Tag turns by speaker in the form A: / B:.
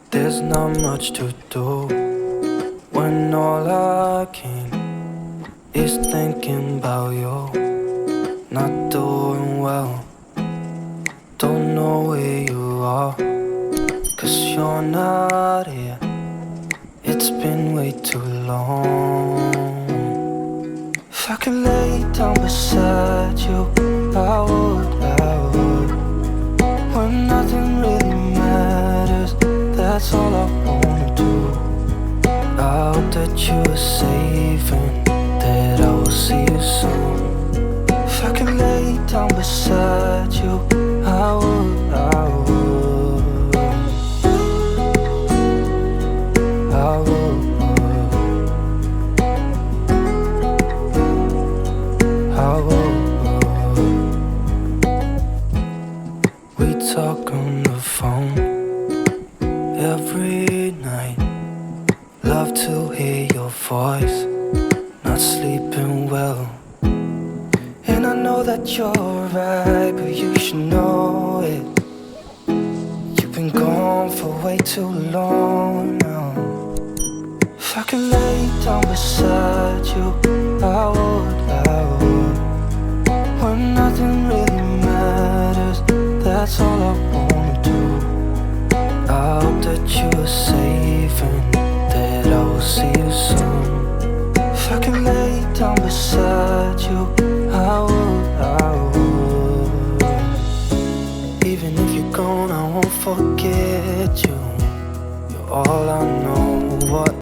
A: There's not much to do when all I can is thinking about you. Not doing well, don't know where you are, 'cause you're not here. It's been way too long. If I could lay down beside you, I would. When nothing really matters, that's all I wanna do. I hope that you are safe and that I will see you soon. If I could lay down beside you, I would. I would. We talk on the phone every night. Love to hear your voice, not sleeping well. And I know that you're right, but you should know it. You've been gone for way too long now. If I could lay down beside you, I would. When nothing really matters, that's all I wanna do. I hope that you are safe and that I will see you soon. If I could lay down beside you, I would. Even if you're gone, I won't forget you. You're all I know. What